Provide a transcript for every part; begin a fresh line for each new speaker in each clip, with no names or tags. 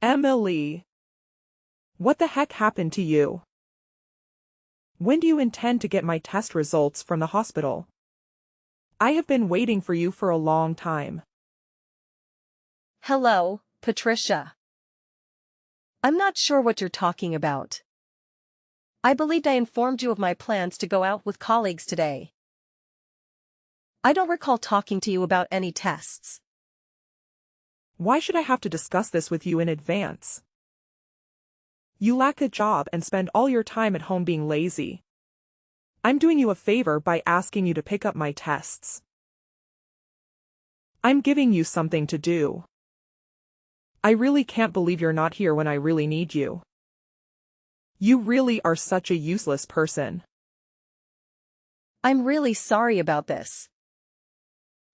Emily, what the heck happened to you? When do you intend to get my test results from the hospital? I have been waiting for you for a long time.
Hello, Patricia. I'm not sure what you're talking about. I believed I informed you of my plans to go out with colleagues today. I don't recall talking to you about any tests.
Why should I have to discuss this with you in advance? You lack a job and spend all your time at home being lazy. I'm doing you a favor by asking you to pick up my tests. I'm giving you something to do. I really can't believe you're not here when I really need you. You really are such a useless person.
I'm really sorry about this.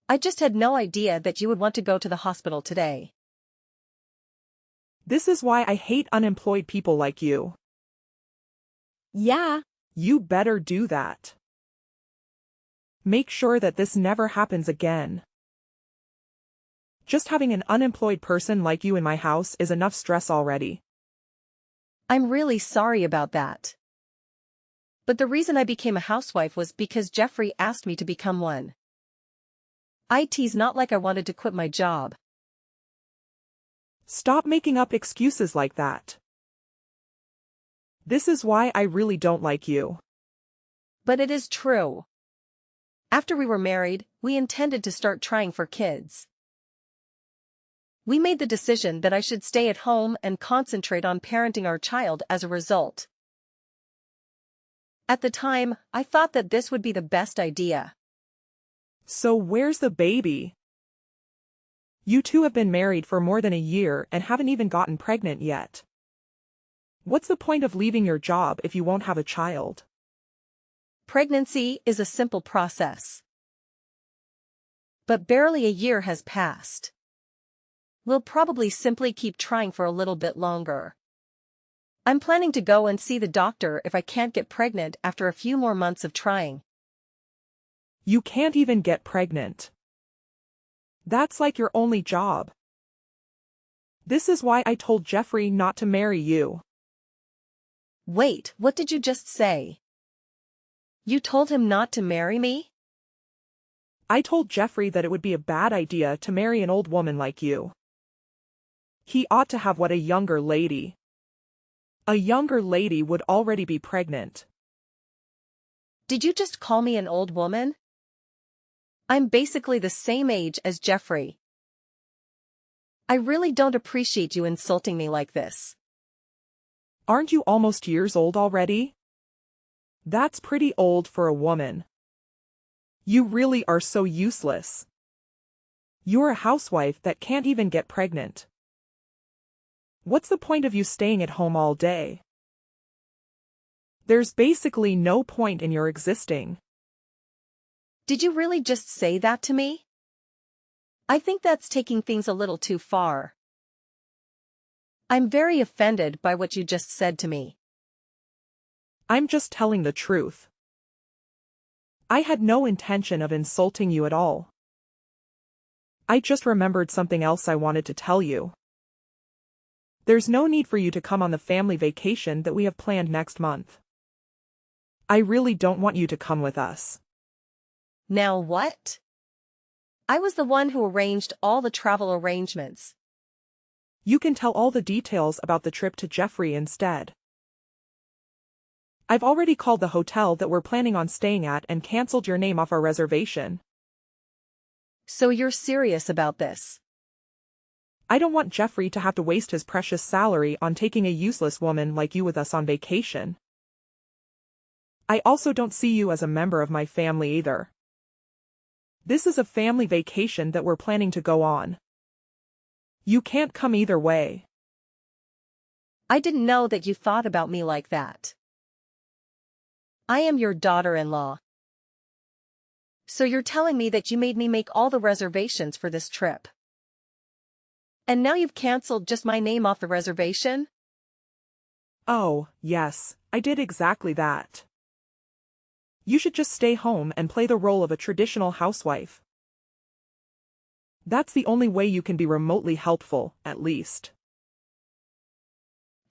I just had no idea that you would want to go to the hospital today.
This is why I hate unemployed people like you.
Yeah.
You better do that. Make sure that this never happens again. Just having an unemployed person like you in my house is enough stress already.
I'm really sorry about that. But the reason I became a housewife was because Jeffrey asked me to become one. It's not like I wanted to quit my job.
Stop making up excuses like that. This is why I really don't like you.
But it is true. After we were married, we intended to start trying for kids. We made the decision that I should stay at home and concentrate on parenting our child as a result. At the time, I thought that this would be the best idea.
So where's the baby? You two have been married for more than a year and haven't even gotten pregnant yet. What's the point of leaving your job if you won't have a child?
Pregnancy is a simple process. But barely a year has passed. We'll probably simply keep trying for a little bit longer. I'm planning to go and see the doctor if I can't get pregnant after a few more months of trying.
You can't even get pregnant. That's like your only job. This is why I told Jeffrey not to marry you.
Wait, what did you just say? You told him not to marry me?
I told Jeffrey that it would be a bad idea to marry an old woman like you. He ought to have what a younger lady. A younger lady would already be pregnant.
Did you just call me an old woman? I'm basically the same age as Jeffrey. I really don't appreciate you insulting me like this.
Aren't you almost years old already? That's pretty old for a woman. You really are so useless. You're a housewife that can't even get pregnant. What's the point of you staying at home all day? There's basically no point in your existing.
Did you really just say that to me? I think that's taking things a little too far. I'm very offended by what you just said to me.
I'm just telling the truth. I had no intention of insulting you at all. I just remembered something else I wanted to tell you. There's no need for you to come on the family vacation that we have planned next month. I really don't want you to come with us.
Now what? I was the one who arranged all the travel arrangements.
You can tell all the details about the trip to Jeffrey instead. I've already called the hotel that we're planning on staying at and canceled your name off our reservation.
So you're serious about this?
I don't want Jeffrey to have to waste his precious salary on taking a useless woman like you with us on vacation. I also don't see you as a member of my family either. This is a family vacation that we're planning to go on. You can't come either way.
I didn't know that you thought about me like that. I am your daughter-in-law. So you're telling me that you made me make all the reservations for this trip. And now you've canceled just my name off the reservation?
Oh, yes, I did exactly that. You should just stay home and play the role of a traditional housewife. That's the only way you can be remotely helpful, at least.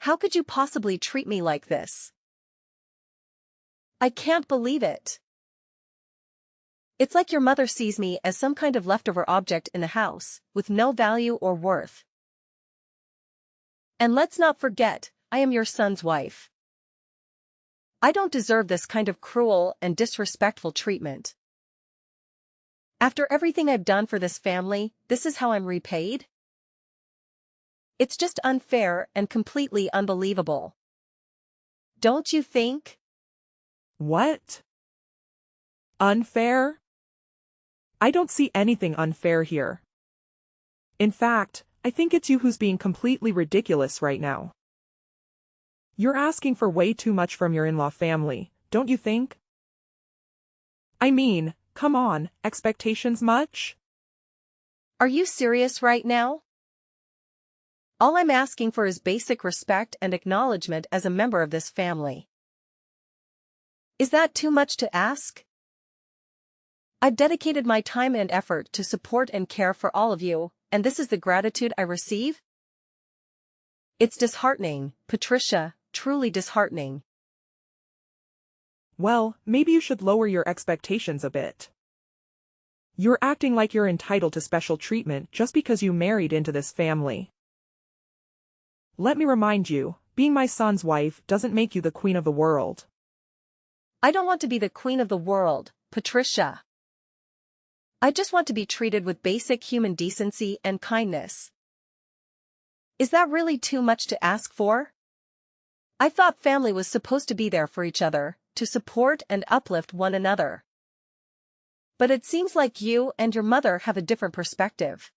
How could you possibly treat me like this? I can't believe it. It's like your mother sees me as some kind of leftover object in the house, with no value or worth. And let's not forget, I am your son's wife. I don't deserve this kind of cruel and disrespectful treatment. After everything I've done for this family, this is how I'm repaid? It's just unfair and completely unbelievable. Don't you think?
What? Unfair? I don't see anything unfair here. In fact, I think it's you who's being completely ridiculous right now. You're asking for way too much from your in-law family, don't you think? I mean, come on, expectations much?
Are you serious right now? All I'm asking for is basic respect and acknowledgement as a member of this family. Is that too much to ask? I've dedicated my time and effort to support and care for all of you, and this is the gratitude I receive? It's disheartening, Patricia, truly disheartening.
Well, maybe you should lower your expectations a bit. You're acting like you're entitled to special treatment just because you married into this family. Let me remind you, being my son's wife doesn't make you the queen of the world.
I don't want to be the queen of the world, Patricia. I just want to be treated with basic human decency and kindness. Is that really too much to ask for? I thought family was supposed to be there for each other, to support and uplift one another. But it seems like you and your mother have a different perspective.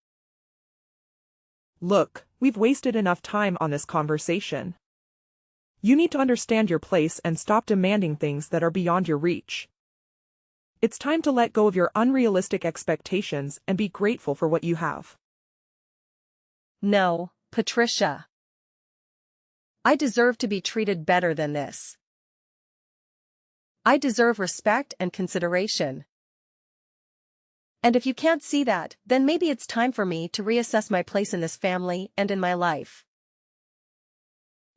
Look, we've wasted enough time on this conversation. You need to understand your place and stop demanding things that are beyond your reach. It's time to let go of your unrealistic expectations and be grateful for what you have.
No, Patricia. I deserve to be treated better than this. I deserve respect and consideration. And if you can't see that, then maybe it's time for me to reassess my place in this family and in my life.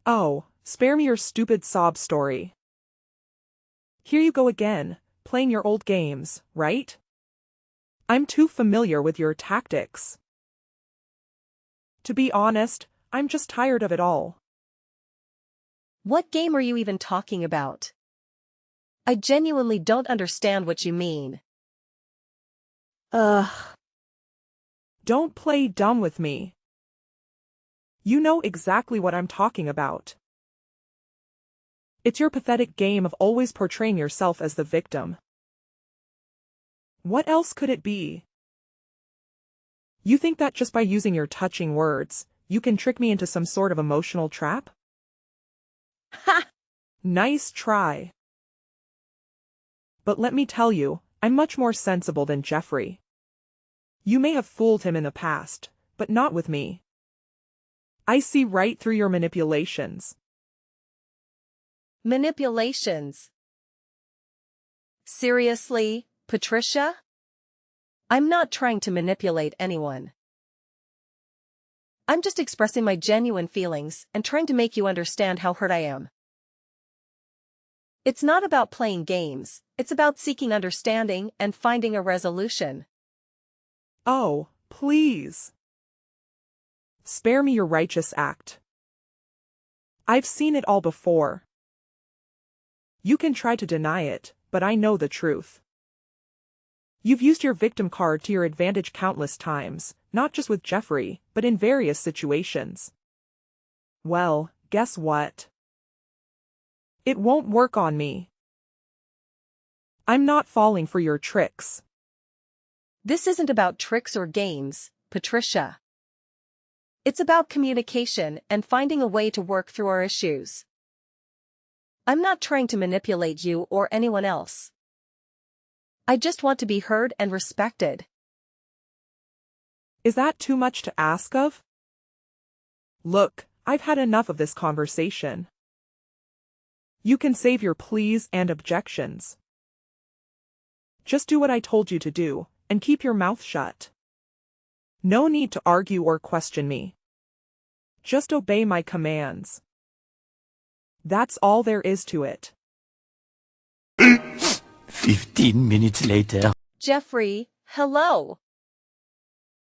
Oh, spare me your stupid sob story. Here you go again, playing your old games, right? I'm too familiar with your tactics. To be honest, I'm just tired of it all.
What game are you even talking about? I genuinely don't understand what you mean.
Don't play dumb with me. You know exactly what I'm talking about. It's your pathetic game of always portraying yourself as the victim. What else could it be? You think that just by using your touching words, you can trick me into some sort of emotional trap?
Ha!
Nice try. But let me tell you, I'm much more sensible than Jeffrey. You may have fooled him in the past, but not with me. I see right through your manipulations.
Manipulations? Seriously, Patricia? I'm not trying to manipulate anyone. I'm just expressing my genuine feelings and trying to make you understand how hurt I am. It's not about playing games, it's about seeking understanding and finding a resolution.
Oh, please. Spare me your righteous act. I've seen it all before. You can try to deny it, but I know the truth. You've used your victim card to your advantage countless times, not just with Jeffrey, but in various situations. Well, guess what? It won't work on me. I'm not falling for your tricks.
This isn't about tricks or games, Patricia. It's about communication and finding a way to work through our issues. I'm not trying to manipulate you or anyone else. I just want to be heard and respected.
Is that too much to ask of? Look, I've had enough of this conversation. You can save your pleas and objections. Just do what I told you to do, and keep your mouth shut. No need to argue or question me. Just obey my commands. That's all there is to it.
15 minutes later.
Jeffrey, hello.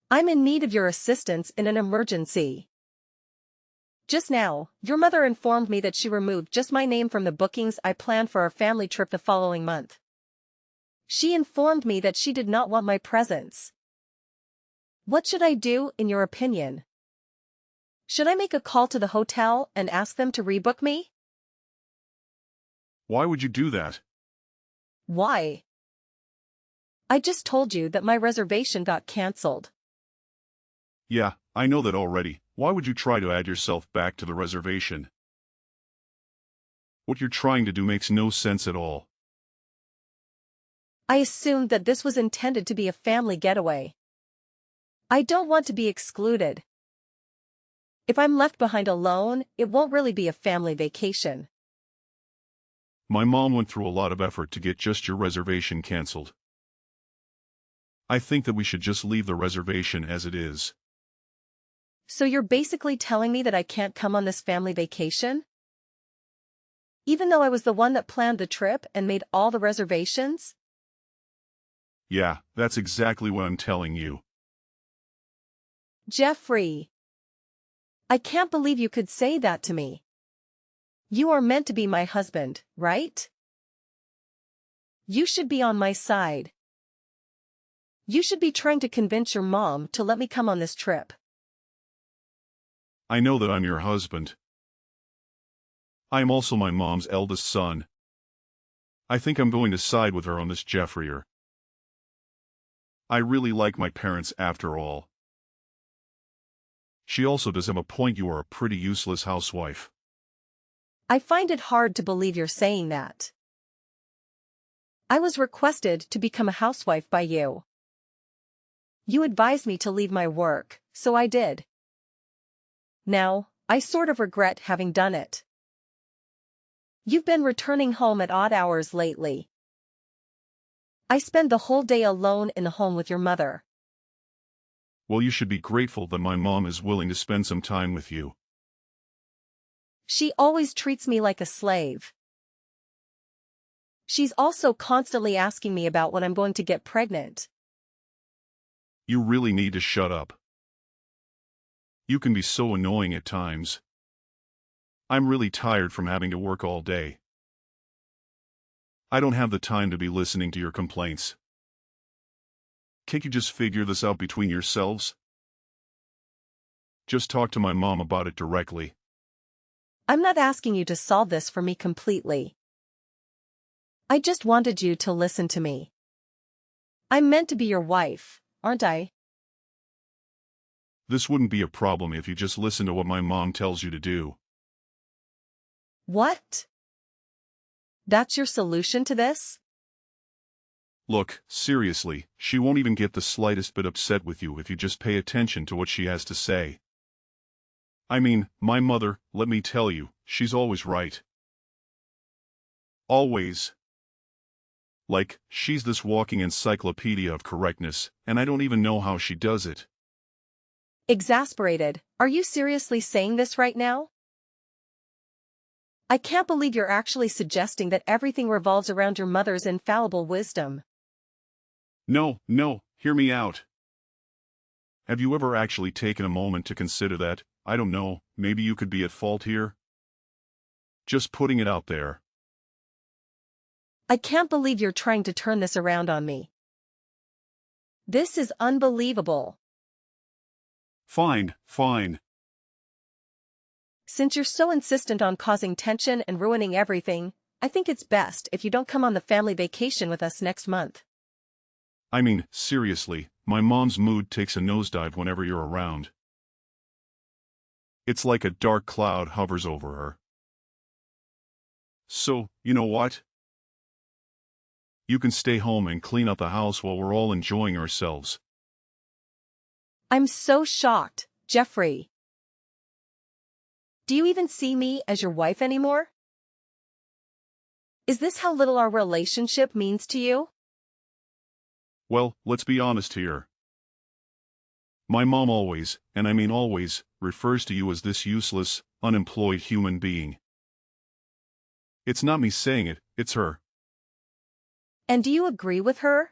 I'm in need of your assistance in an emergency. Just now, your mother informed me that she removed just my name from the bookings I planned for our family trip the following month. She informed me that she did not want my presence. What should I do, in your opinion? Should I make a call to the hotel and ask them to rebook me?
Why would you do that?
Why? I just told you that my reservation got cancelled.
Yeah, I know that already. Why would you try to add yourself back to the reservation? What you're trying to do makes no sense at all.
I assumed that this was intended to be a family getaway. I don't want to be excluded. If I'm left behind alone, it won't really be a family vacation.
My mom went through a lot of effort to get just your reservation canceled. I think that we should just leave the reservation as it is.
So you're basically telling me that I can't come on this family vacation? Even though I was the one that planned the trip and made all the reservations?
Yeah, that's exactly what I'm telling you.
Jeffrey. I can't believe you could say that to me. You are meant to be my husband, right? You should be on my side. You should be trying to convince your mom to let me come on this trip.
I know that I'm your husband. I am also my mom's eldest son. I think I'm going to side with her on this, Jeffrey. I really like my parents after all. She also does have a point. You are a pretty useless housewife.
I find it hard to believe you're saying that. I was requested to become a housewife by you. You advised me to leave my work, so I did. Now, I sort of regret having done it. You've been returning home at odd hours lately. I spend the whole day alone in the home with your mother.
Well, you should be grateful that my mom is willing to spend some time with you.
She always treats me like a slave. She's also constantly asking me about when I'm going to get pregnant.
You really need to shut up. You can be so annoying at times. I'm really tired from having to work all day. I don't have the time to be listening to your complaints. Can't you just figure this out between yourselves? Just talk to my mom about it directly.
I'm not asking you to solve this for me completely. I just wanted you to listen to me. I'm meant to be your wife, aren't I?
This wouldn't be a problem if you just listen to what my mom tells you to do.
What? That's your solution to this?
Look, seriously, she won't even get the slightest bit upset with you if you just pay attention to what she has to say. I mean, my mother, let me tell you, she's always right. Always. Like, she's this walking encyclopedia of correctness, and I don't even know how she does it.
Exasperated, are you seriously saying this right now? I can't believe you're actually suggesting that everything revolves around your mother's infallible wisdom.
No, hear me out. Have you ever actually taken a moment to consider that, I don't know, maybe you could be at fault here? Just putting it out there.
I can't believe you're trying to turn this around on me. This is unbelievable.
Fine.
Since you're so insistent on causing tension and ruining everything, I think it's best if you don't come on the family vacation with us next month.
I mean, seriously, my mom's mood takes a nosedive whenever you're around. It's like a dark cloud hovers over her. So, you know what? You can stay home and clean up the house while we're all enjoying ourselves.
I'm so shocked, Jeffrey. Do you even see me as your wife anymore? Is this how little our relationship means to you?
Well, let's be honest here. My mom always, and I mean always, refers to you as this useless, unemployed human being. It's not me saying it, it's her.
And do you agree with her?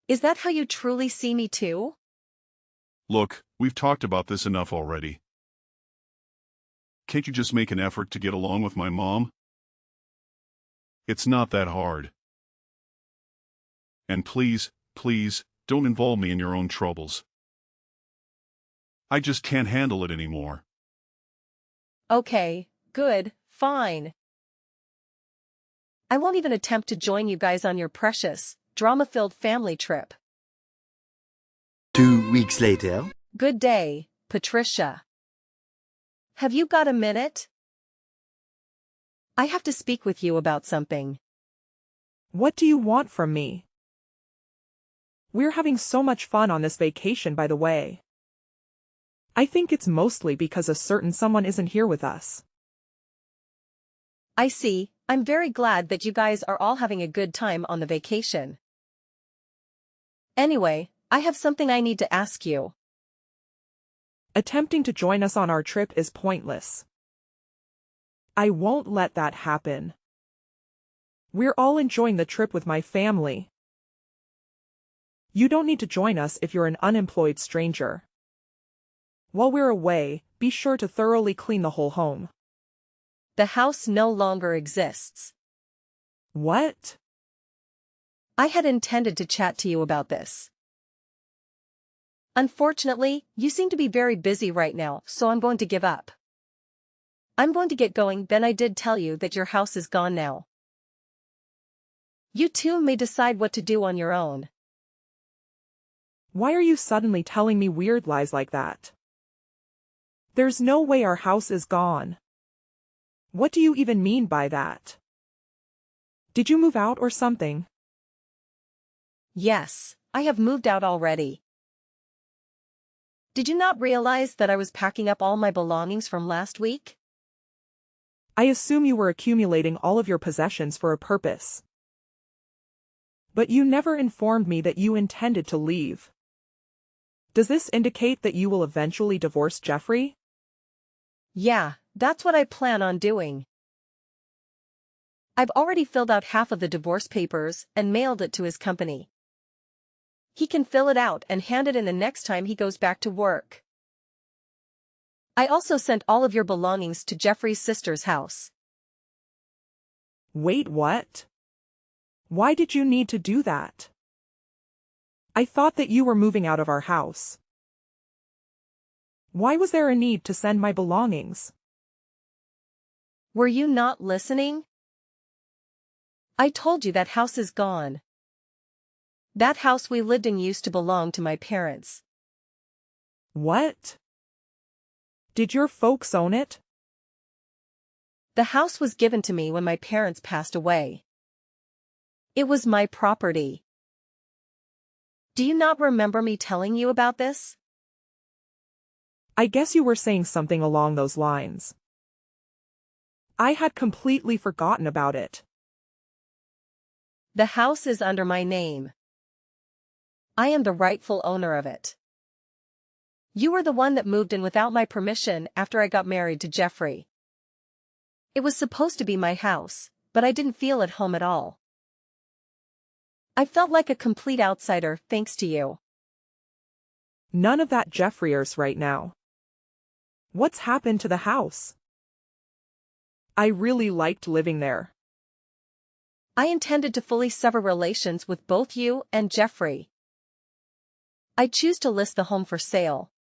Is that how you truly see me too?
Look, we've talked about this enough already. Can't you just make an effort to get along with my mom? It's not that hard. And please, please, don't involve me in your own troubles. I just can't handle it anymore.
Okay, good, fine. I won't even attempt to join you guys on your precious, drama-filled family trip.
2 weeks later.
Good day, Patricia. Have you got a minute? I have to speak with you about something.
What do you want from me? We're having so much fun on this vacation, by the way. I think it's mostly because a certain someone isn't here with us.
I see. I'm very glad that you guys are all having a good time on the vacation. Anyway, I have something I need to ask you.
Attempting to join us on our trip is pointless. I won't let that happen. We're all enjoying the trip with my family. You don't need to join us if you're an unemployed stranger. While we're away, be sure to thoroughly clean the whole home.
The house no longer exists.
What?
I had intended to chat to you about this. Unfortunately, you seem to be very busy right now, so I'm going to give up. I'm going to get going. Then I did tell you that your house is gone now. You two may decide what to do on your own.
Why are you suddenly telling me weird lies like that? There's no way our house is gone. What do you even mean by that? Did you move out or something?
Yes, I have moved out already. Did you not realize that I was packing up all my belongings from last week?
I assume you were accumulating all of your possessions for a purpose. But you never informed me that you intended to leave. Does this indicate that you will eventually divorce Jeffrey?
Yeah, that's what I plan on doing. I've already filled out half of the divorce papers and mailed it to his company. He can fill it out and hand it in the next time he goes back to work. I also sent all of your belongings to Jeffrey's sister's house.
Wait, what? Why did you need to do that? I thought that you were moving out of our house. Why was there a need to send my belongings?
Were you not listening? I told you that house is gone. That house we lived in used to belong to my parents.
What? Did your folks own it?
The house was given to me when my parents passed away. It was my property. Do you not remember me telling you about this?
I guess you were saying something along those lines. I had completely forgotten about it.
The house is under my name. I am the rightful owner of it. You were the one that moved in without my permission after I got married to Jeffrey. It was supposed to be my house, but I didn't feel at home at all. I felt like a complete outsider thanks to you.
None of that Jeffreyers right now. What's happened to the house? I really liked living there.
I intended to fully sever relations with both you and Jeffrey. I choose to list the home for sale.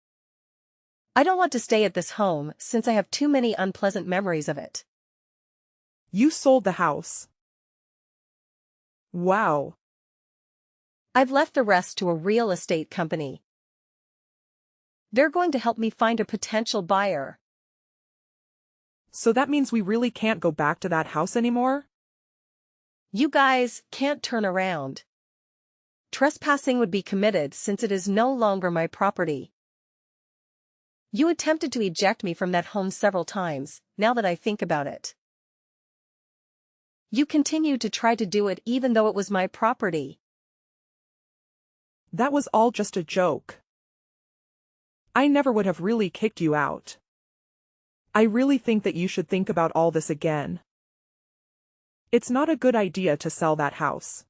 I don't want to stay at this home since I have too many unpleasant memories of it.
You sold the house. Wow.
I've left the rest to a real estate company. They're going to help me find a potential buyer.
So that means we really can't go back to that house anymore?
You guys can't turn around. Trespassing would be committed since it is no longer my property. You attempted to eject me from that home several times, now that I think about it. You continued to try to do it even though it was my property.
That was all just a joke. I never would have really kicked you out. I really think that you should think about all this again. It's not a good idea to sell that house.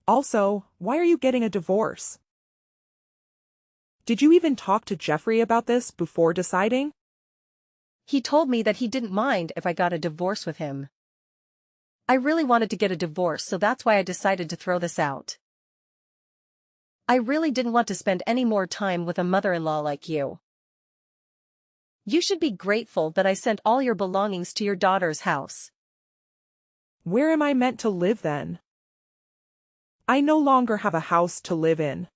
Also, why are you getting a divorce? Did you even talk to Jeffrey about this before deciding?
He told me that he didn't mind if I got a divorce with him. I really wanted to get a divorce, so that's why I decided to throw this out. I really didn't want to spend any more time with a mother-in-law like you. You should be grateful that I sent all your belongings to your daughter's house.
Where am I meant to live then? I no longer have a house to live in.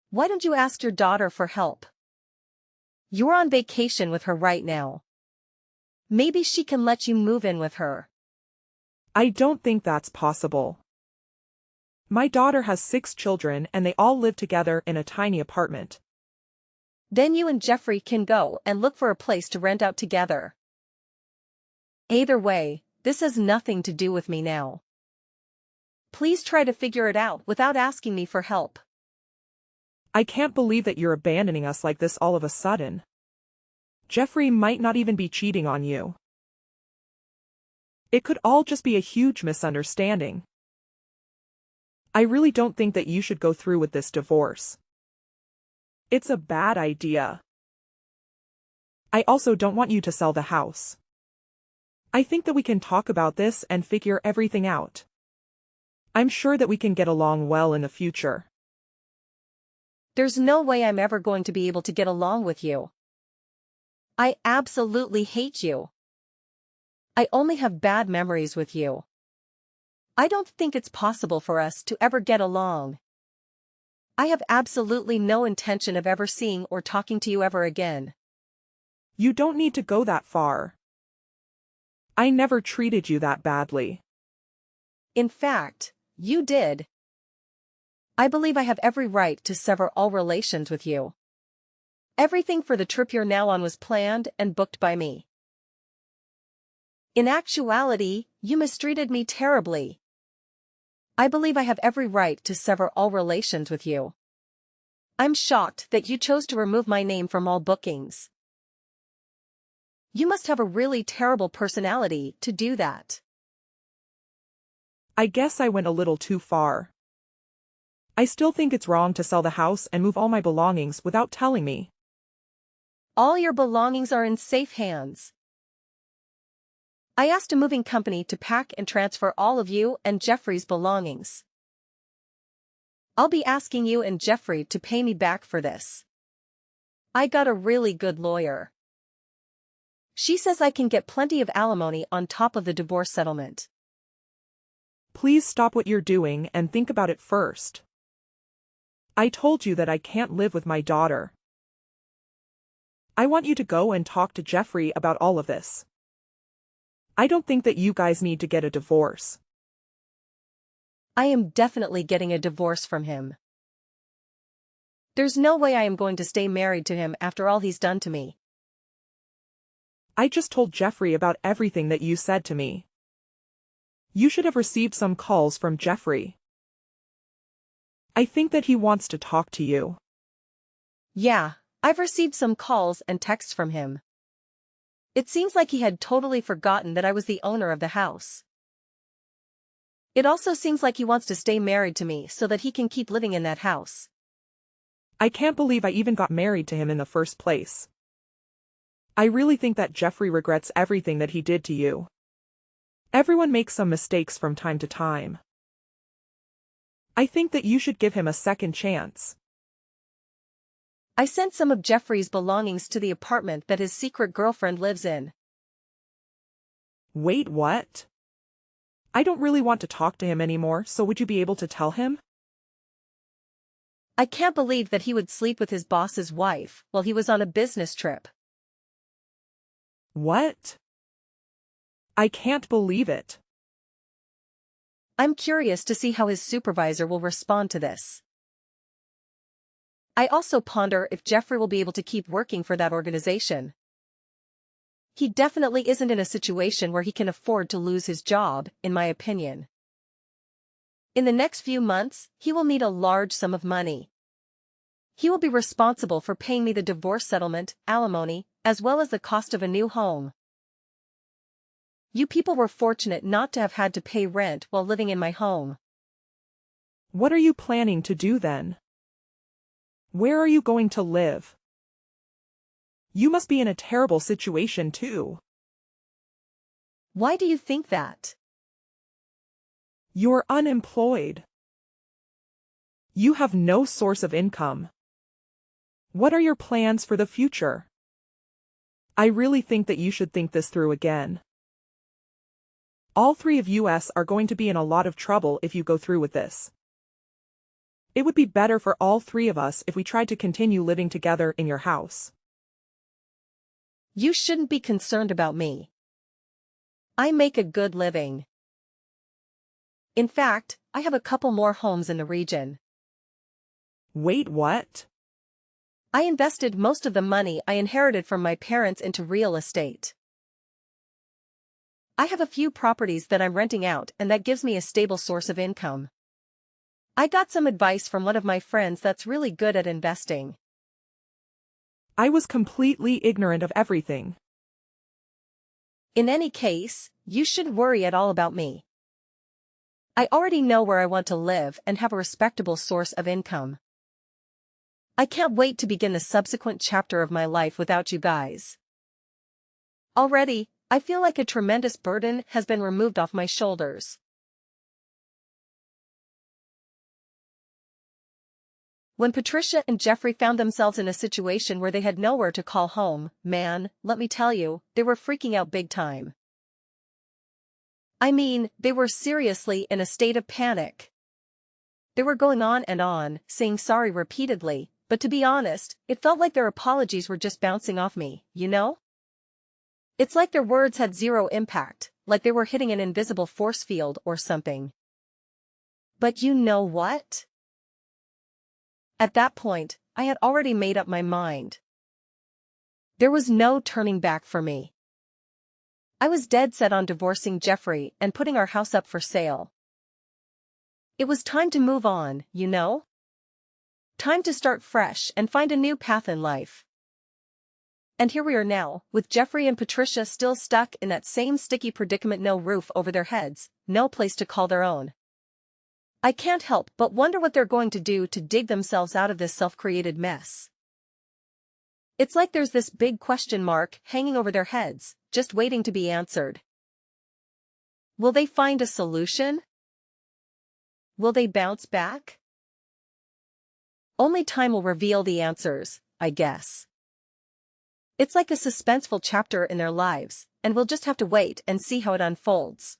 Why don't you ask your daughter for help? You're on vacation with her right now. Maybe she can let you move in with her.
I don't think that's possible. My daughter has 6 children and they all live together in a tiny apartment.
Then you and Jeffrey can go and look for a place to rent out together. Either way, this has nothing to do with me now. Please try to figure it out without asking me for help.
I can't believe that you're abandoning us like this all of a sudden. Jeffrey might not even be cheating on you. It could all just be a huge misunderstanding. I really don't think that you should go through with this divorce. It's a bad idea. I also don't want you to sell the house. I think that we can talk about this and figure everything out. I'm sure that we can get along well in the future.
There's no way I'm ever going to be able to get along with you. I absolutely hate you. I only have bad memories with you. I don't think it's possible for us to ever get along. I have absolutely no intention of ever seeing or talking to you ever again.
You don't need to go that far. I never treated you that badly.
In fact, you did. I believe I have every right to sever all relations with you. Everything for the trip you're now on was planned and booked by me. In actuality, you mistreated me terribly. I believe I have every right to sever all relations with you. I'm shocked that you chose to remove my name from all bookings. You must have a really terrible personality to do that.
I guess I went a little too far. I still think it's wrong to sell the house and move all my belongings without telling me.
All your belongings are in safe hands. I asked a moving company to pack and transfer all of you and Jeffrey's belongings. I'll be asking you and Jeffrey to pay me back for this. I got a really good lawyer. She says I can get plenty of alimony on top of the divorce settlement.
Please stop what you're doing and think about it first. I told you that I can't live with my daughter. I want you to go and talk to Jeffrey about all of this. I don't think that you guys need to get a divorce.
I am definitely getting a divorce from him. There's no way I am going to stay married to him after all he's done to me.
I just told Jeffrey about everything that you said to me. You should have received some calls from Jeffrey. I think that he wants to talk to you.
Yeah, I've received some calls and texts from him. It seems like he had totally forgotten that I was the owner of the house. It also seems like he wants to stay married to me so that he can keep living in that house.
I can't believe I even got married to him in the first place. I really think that Jeffrey regrets everything that he did to you. Everyone makes some mistakes from time to time. I think that you should give him a second chance.
I sent some of Jeffrey's belongings to the apartment that his secret girlfriend lives in.
Wait, what? I don't really want to talk to him anymore, so would you be able to tell him?
I can't believe that he would sleep with his boss's wife while he was on a business trip.
What? I can't believe it.
I'm curious to see how his supervisor will respond to this. I also ponder if Jeffrey will be able to keep working for that organization. He definitely isn't in a situation where he can afford to lose his job, in my opinion. In the next few months, he will need a large sum of money. He will be responsible for paying me the divorce settlement, alimony, as well as the cost of a new home. You people were fortunate not to have had to pay rent while living in my home.
What are you planning to do then? Where are you going to live? You must be in a terrible situation too.
Why do you think that?
You're unemployed. You have no source of income. What are your plans for the future? I really think that you should think this through again. All three of us are going to be in a lot of trouble if you go through with this. It would be better for all three of us if we tried to continue living together in your house.
You shouldn't be concerned about me. I make a good living. In fact, I have a couple more homes in the region.
Wait, what?
I invested most of the money I inherited from my parents into real estate. I have a few properties that I'm renting out, and that gives me a stable source of income. I got some advice from one of my friends that's really good at investing.
I was completely ignorant of everything.
In any case, you shouldn't worry at all about me. I already know where I want to live and have a respectable source of income. I can't wait to begin the subsequent chapter of my life without you guys. Already, I feel like a tremendous burden has been removed off my shoulders. When Patricia and Jeffrey found themselves in a situation where they had nowhere to call home, man, let me tell you, they were freaking out big time. I mean, they were seriously in a state of panic. They were going on, saying sorry repeatedly, but to be honest, it felt like their apologies were just bouncing off me, you know? It's like their words had zero impact, like they were hitting an invisible force field or something. But you know what? At that point, I had already made up my mind. There was no turning back for me. I was dead set on divorcing Jeffrey and putting our house up for sale. It was time to move on, you know? Time to start fresh and find a new path in life. And here we are now, with Jeffrey and Patricia still stuck in that same sticky predicament: no roof over their heads, no place to call their own. I can't help but wonder what they're going to do to dig themselves out of this self-created mess. It's like there's this big question mark hanging over their heads, just waiting to be answered. Will they find a solution? Will they bounce back? Only time will reveal the answers, I guess. It's like a suspenseful chapter in their lives, and we'll just have to wait and see how it unfolds.